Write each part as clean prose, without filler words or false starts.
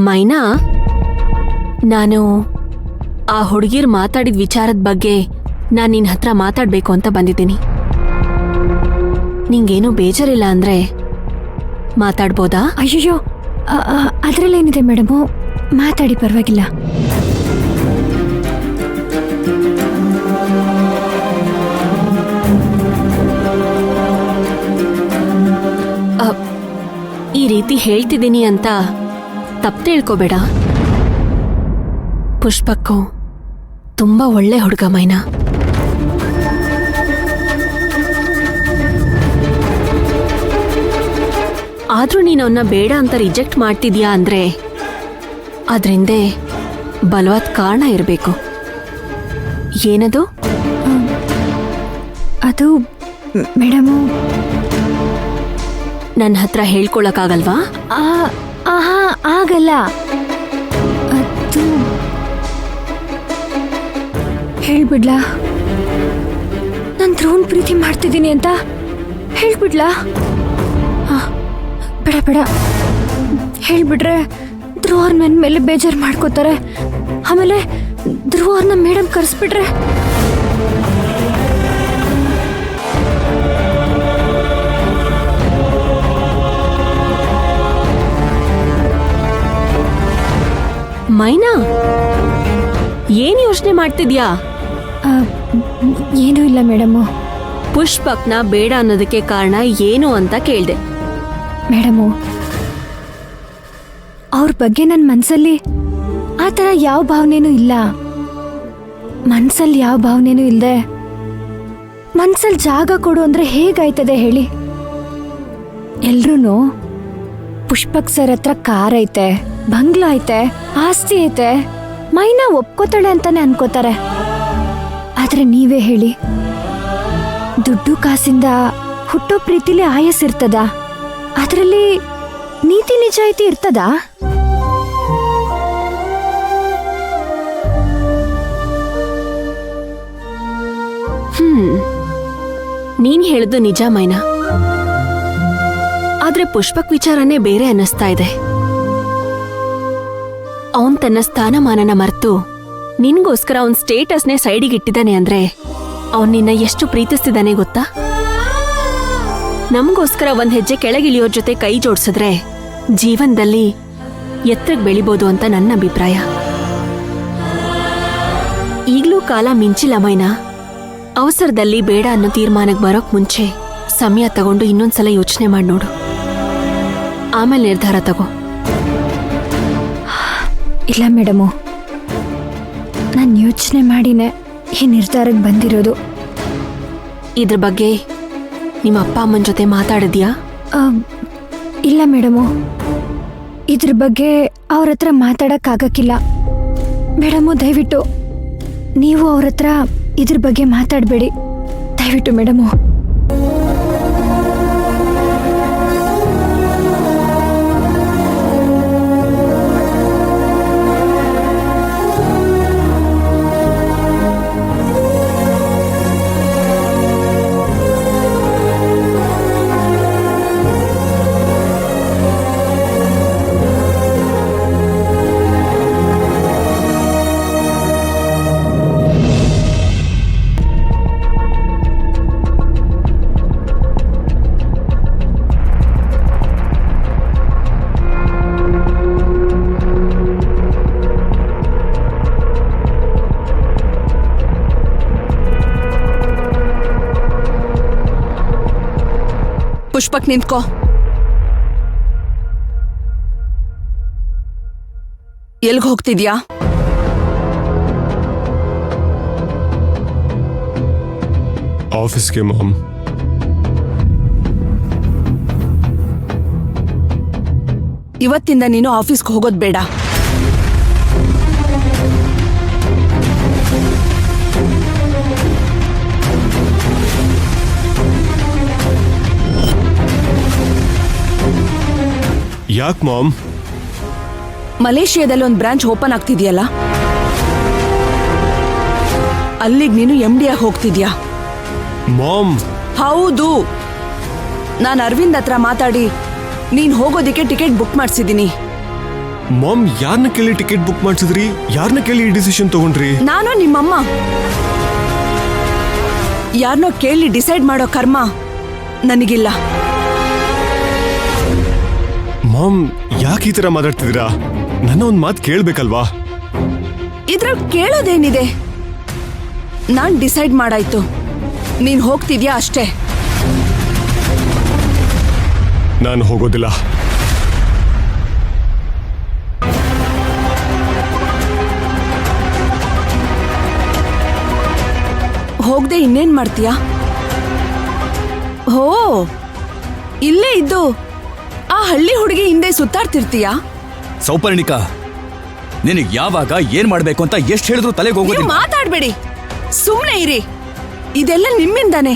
ಮೈನಾ, ನಾನು ಆ ಹುಡುಗಿರ್ ಮಾತಾಡಿದ ವಿಚಾರದ ಬಗ್ಗೆ ನಾನು ನಿನ್ನ ಹತ್ರ ಮಾತಾಡ್ಬೇಕು ಅಂತ ಬಂದಿದ್ದೀನಿ. ನಿಂಗೇನು ಬೇಜಾರಿಲ್ಲ ಅಂದ್ರೆ ಮಾತಾಡ್ಬೋದಾ? ಅಯ್ಯೋ, ಅದರಲ್ಲೇನಿದೆ ಮೇಡಮು, ಮಾತಾಡಿ, ಪರವಾಗಿಲ್ಲ. ಈ ರೀತಿ ಹೇಳ್ತಿದ್ದೀನಿ ಅಂತ ತಪ್ಪು ತಿಳ್ಕೋಬೇಡ. ಪುಷ್ಪಕ್ಕೂ ತುಂಬಾ ಒಳ್ಳೆ ಹುಡುಗ ಮೈನಾ. ಆದ್ರೂ ನೀನು ಅವನ್ನ ಬೇಡ ಅಂತ ರಿಜೆಕ್ಟ್ ಮಾಡ್ತಿದ್ಯಾ ಅಂದ್ರೆ ಅದ್ರಿಂದೆ ಬಲವಾದ ಕಾರಣ ಇರಬೇಕು. ಏನದು? ಅದು ಮೇಡಮು, ನನ್ನ ಹತ್ರ ಹೇಳ್ಕೊಳಕ್ಕಾಗಲ್ವಾ? ಆಗಲ್ಲ. ಅದು ಹೇಳ್ಬಿಡ್ಲಾ, ನಾನು ಧ್ರುವನ್ ಪ್ರೀತಿ ಮಾಡ್ತಿದ್ದೀನಿ ಅಂತ ಹೇಳ್ಬಿಡ್ಲಾ? ಬೇಡ ಬೇಡ, ಹೇಳ್ಬಿಟ್ರೆ ಧ್ರುವ ಅವ್ರ ನನ್ನ ಮೇಲೆ ಬೇಜಾರು ಮಾಡ್ಕೋತಾರೆ. ಆಮೇಲೆ ಧ್ರುವ ಅವ್ರನ್ನ ಮೇಡಮ್ ಕರೆಸ್ಬಿಟ್ರೆ ಮೈನಾ, ಏನ್ ಯೋಚನೆ ಮಾಡ್ತಿದ್ಯಾ? ಏನೂ ಇಲ್ಲ ಮೇಡಮು. ಪುಷ್ಪಕ್ನ ಬೇಡ ಅನ್ನೋದಕ್ಕೆ ಕಾರಣ ಏನು ಅಂತ ಕೇಳ್ದೆ. ಮೇಡಮು, ಅವ್ರ ಬಗ್ಗೆ ನನ್ನ ಮನ್ಸಲ್ಲಿ ಆ ಥರ ಯಾವ ಭಾವನೆನೂ ಇಲ್ಲ. ಮನ್ಸಲ್ಲಿ ಯಾವ ಭಾವನೆನೂ ಇಲ್ಲದೆ ಮನ್ಸಲ್ಲಿ ಜಾಗ ಕೊಡು ಅಂದ್ರೆ ಹೇಗಾಯ್ತದೆ ಹೇಳಿ? ಎಲ್ರೂ ಪುಷ್ಪಕ್ ಸರ್ ಹತ್ರ ಕಾರ್ ಐತೆ, ಬಂಗ್ಲಾ ಐತೆ, ಆಸ್ತಿ ಐತೆ, ಮೈನಾ ಒಪ್ಕೋತಾಳೆ ಅಂತಾನೆ ಅನ್ಕೋತಾರೆ. ಆದ್ರೆ ನೀವೇ ಹೇಳಿ, ದುಡ್ಡು ಕಾಸಿಂದ ಹುಟ್ಟೋ ಪ್ರೀತಿಲಿ ಆಯಸ್ಸಿರ್ತದ? ಅದರಲ್ಲಿ ನೀತಿ ನಿಜಾಯಿತಿ ಇರ್ತದಾ? ನೀನ್ ಹೇಳಿದ್ದು ನಿಜ ಮೈನಾ. ಆದ್ರೆ ಪುಷ್ಪಕ್ ವಿಚಾರನೇ ಬೇರೆ ಅನ್ನಿಸ್ತಾ ಇದೆ. ಅವನ್ ತನ್ನ ಸ್ಥಾನಮಾನನ ಮರೆತು ನಿನ್ಗೋಸ್ಕರ ಅವನ್ ಸ್ಟೇಟಸ್ನೇ ಸೈಡಿಗೆ ಇಟ್ಟಿದ್ದಾನೆ ಅಂದ್ರೆ ಅವನ್ ನಿನ್ನ ಎಷ್ಟು ಪ್ರೀತಿಸ್ತಿದ್ದಾನೆ ಗೊತ್ತಾ? ನಮಗೋಸ್ಕರ ಒಂದ್ ಹೆಜ್ಜೆ ಕೆಳಗಿಳಿಯೋರ್ ಜೊತೆ ಕೈ ಜೋಡ್ಸಿದ್ರೆ ಜೀವನದಲ್ಲಿ ಎತ್ತರಕ್ಕೆ ಬೆಳಿಬೋದು ಅಂತ ನನ್ನ ಅಭಿಪ್ರಾಯ. ಈಗ್ಲೂ ಕಾಲ ಮಿಂಚಿಲ್ಲ ಮೈನಾ. ಅವಸರದಲ್ಲಿ ಬೇಡ ಅನ್ನೋ ತೀರ್ಮಾನಕ್ಕೆ ಬರೋಕ್ ಮುಂಚೆ ಸಮಯ ತಗೊಂಡು ಇನ್ನೊಂದ್ಸಲ ಯೋಚನೆ ಮಾಡಿ ನೋಡು, ಆಮೇಲೆ ನಿರ್ಧಾರ ತಗೋ. ಇಲ್ಲ ಮೇಡಮು, ನಾನು ಯೋಚನೆ ಮಾಡಿನೇ ಈ ನಿರ್ಧಾರಕ್ಕೆ ಬಂದಿರೋದು. ಇದ್ರ ಬಗ್ಗೆ ನಿಮ್ಮ ಅಪ್ಪ ಅಮ್ಮನ ಜೊತೆ ಮಾತಾಡಿದ್ಯಾ? ಇಲ್ಲ ಮೇಡಮು, ಇದ್ರ ಬಗ್ಗೆ ಅವ್ರ ಹತ್ರ ಮಾತಾಡಕ್ಕಾಗಕ್ಕಿಲ್ಲ. ಮೇಡಮು, ದಯವಿಟ್ಟು ನೀವು ಅವ್ರ ಹತ್ರ ಇದ್ರ ಬಗ್ಗೆ ಮಾತಾಡಬೇಡಿ, ದಯವಿಟ್ಟು ಮೇಡಮು. ಪುಷ್ಪಕ್, ನಿಂತ್ಕೋ. ಎಲ್ಗ್ ಹೋಗ್ತಿದ್ಯಾ? ಆಫೀಸ್ಗೆ ಮಾಮ್. ಇವತ್ತಿಂದ ನೀನು ಆಫೀಸ್ಗೆ ಹೋಗೋದ್ ಬೇಡ. ಯಾಕ್ ಮಾಮ್? ಮಲೇಷಿಯಾದಲ್ಲಿ ಒಂದು ಬ್ರಾಂಚ್ ಓಪನ್ ಆಗ್ತಿದ್ಯಲ್ಲ, ಅಲ್ಲಿಗೆ ನೀನು MD ಆಗಿ ಹೋಗ್ತಿದ್ಯಾ? ಮಾಮ್, ಹೌದು. ನಾನು ಅರವಿಂದ್ ಹತ್ರ ಮಾತಾಡಿ ನೀನ್ ಹೋಗೋದಿಕ್ಕೆ ಟಿಕೆಟ್ ಬುಕ್ ಮಾಡಿಸಿದ್ದೀನಿ. ಮಾಮ್ ಯಾರನ್ನ ಕೇಳಿ ಟಿಕೆಟ್ ಬುಕ್ ಮಾಡ್ಸಿದ್ರಿ? ಯಾರನ್ನ ಕೇಳಿ ಈ ಡಿಸಿಷನ್ ತಗೊಂಡ್ರಿ? ನಾನು ನಿಮ್ಮಮ್ಮ. ಯಾರನ್ನೋ ಕೇಳಿ ಡಿಸೈಡ್ ಮಾಡೋ ಕರ್ಮ ನನಗಿಲ್ಲ. ಮಾಮ್ ಯಾಕೆ ಈ ತರ ಮಾತಾಡ್ತಿದ್ದೀರಾ? ನನ್ನ ಒಂದ್ ಮಾತು ಕೇಳ್ಬೇಕಲ್ವಾ? ಇದ್ರಲ್ಲಿ ಕೇಳೋದೇನಿದೆ? ನಾನ್ ಡಿಸೈಡ್ ಮಾಡಾಯ್ತು. ನೀನ್ ಹೋಗ್ತಿದ್ಯಾ ಅಷ್ಟೇ. ನಾನು ಹೋಗೋದಿಲ್ಲ. ಹೋಗದೆ ಇನ್ನೇನ್ ಮಾಡ್ತೀಯಾ? ಹೋ, ಇಲ್ಲೇ ಇದ್ದು ಆ ಹಳ್ಳಿ ಹುಡುಗಿ ಹಿಂದೆ ಸುತ್ತಾಡ್ತಿರ್ತೀಯಾ? ಸೌಪರ್ಣಿಕಾ, ನಿನಗ್ ಯಾವಾಗ ಏನ್ ಮಾಡ್ಬೇಕು ಅಂತ ಎಷ್ಟು ಹೇಳಿದ್ರು ತಲೆಗೆ ನೀವು ಹೋಗೋದಿಲ್ಲ. ಮಾತಾಡ್ಬೇಡಿ, ಸುಮ್ನೆ ಇರಿ. ಇದೆಲ್ಲ ನಿಮ್ಮಿಂದಾನೆ.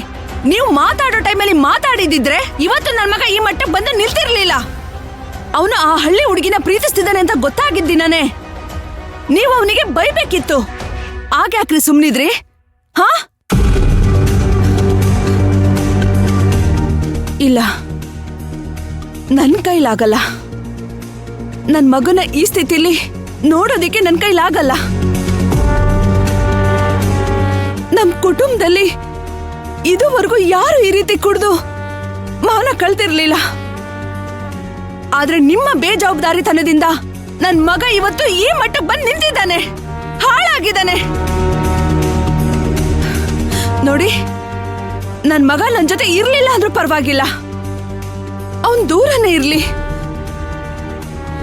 ನೀವು ಮಾತಾಡೋ ಟೈಮಲ್ಲಿ ಮಾತಾಡಿದಿದ್ರೆ ಇವತ್ತು ನನ್ನ ಮಗ ಈ ಮಟ್ಟಕ್ಕೆ ಬಂದು ನಿಲ್ತಿರ್ಲಿಲ್ಲ. ಅವನು ಆ ಹಳ್ಳಿ ಹುಡುಗಿನ ಪ್ರೀತಿಸ್ತಿದ್ದಾನೆ ಅಂತ ಗೊತ್ತಾಗಿದ್ದೀನಾನೆ. ನೀವು ಅವನಿಗೆ ಬೈಬೇಕಿತ್ತು. ಆಗ್ಯಾಕ್ರಿ ಸುಮ್ನಿದ್ರಿ? ಹಾ, ಇಲ್ಲ, ನನ್ ಕೈಲಾಗಲ್ಲ. ನನ್ ಮಗನ ಈ ಸ್ಥಿತಿಲಿ ನೋಡೋದಿಕ್ಕೆ ನನ್ ಕೈಲಾಗಲ್ಲ. ನಮ್ ಕುಟುಂಬದಲ್ಲಿ ಇದುವರೆಗೂ ಯಾರು ಈ ರೀತಿ ಕುಡ್ದು ಮೌನ ಕಳ್ತಿರ್ಲಿಲ್ಲ. ಆದ್ರೆ ನಿಮ್ಮ ಬೇಜವಾಬ್ದಾರಿತನದಿಂದ ನನ್ ಮಗ ಇವತ್ತು ಈ ಮಟ್ಟಕ್ಕೆ ಬಂದು ನಿಂತಿದ್ದಾನೆ, ಹಾಳಾಗಿದ್ದಾನೆ. ನೋಡಿ, ನನ್ ಮಗ ನನ್ ಜೊತೆ ಇರ್ಲಿಲ್ಲ ಅಂದ್ರೂ ಪರವಾಗಿಲ್ಲ, ಅವನ್ ದೂರನೇ ಇರ್ಲಿ.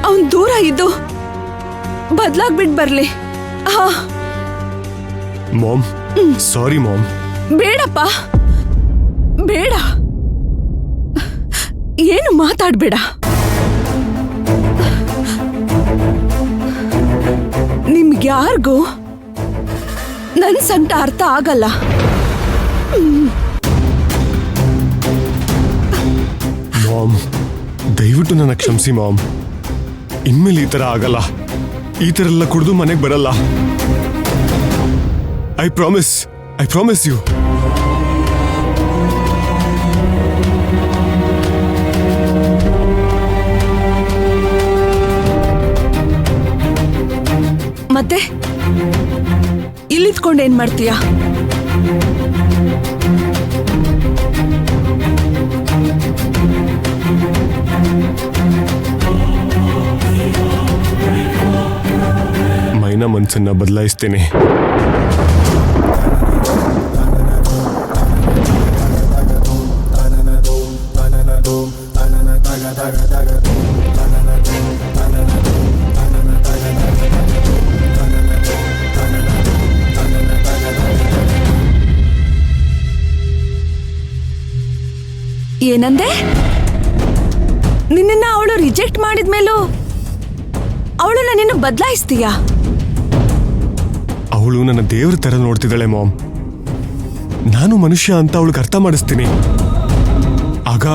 ಅವನ್ ದೂರ ಇದ್ದು ಬದ್ಲಾಗ್ಬಿಟ್ ಬರ್ಲಿ. ಹಾ, ಮಾಮ್ ಸಾರಿ ಮಾಮ್. ಬೇಡಪ್ಪ, ಬೇಡ, ಏನು ಮಾತಾಡ್ಬೇಡ. ನಿಮ್ಗ್ಯಾರ್ಗೂ ನನ್ ಸಂಕಟ ಅರ್ಥ ಆಗಲ್ಲ. ಮಾಮ್ ದಯವಿಟ್ಟು ನನ್ನ ಕ್ಷಮಿಸಿ ಮಾಮ್. ಇನ್ಮೇಲೆ ಈ ತರ ಆಗಲ್ಲ. ಈ ತರ ಎಲ್ಲ ಕುಡಿದು ಮನೆಗೆ ಬರಲ್ಲ. I promise you. ಮತ್ತೆ ಇಲ್ಲಿದ್ಕೊಂಡು ಏನ್ ಮಾಡ್ತೀಯಾ? ಮೈನಾ ಮನ್ಸನ್ನ ಬದಲಾಯಿಸ್ತೇನೆ. ಏನಂದೆ? ನಿನ್ನ ಅವಳು ರಿಜೆಕ್ಟ್ ಮಾಡಿದ್ಮೇಲೂ ಅವಳನ್ನ ನೀನು ಬದಲಾಯಿಸ್ತೀಯಾ? ಅವಳು ನನ್ನ ದೇವ್ರ ತರ ನೋಡ್ತಿದ್ದಾಳೆ ಮಾಮ್. ನಾನು ಮನುಷ್ಯ ಅಂತ ಅವಳಿಗೆ ಅರ್ಥ ಮಾಡಿಸ್ತೀನಿ. ಆಗ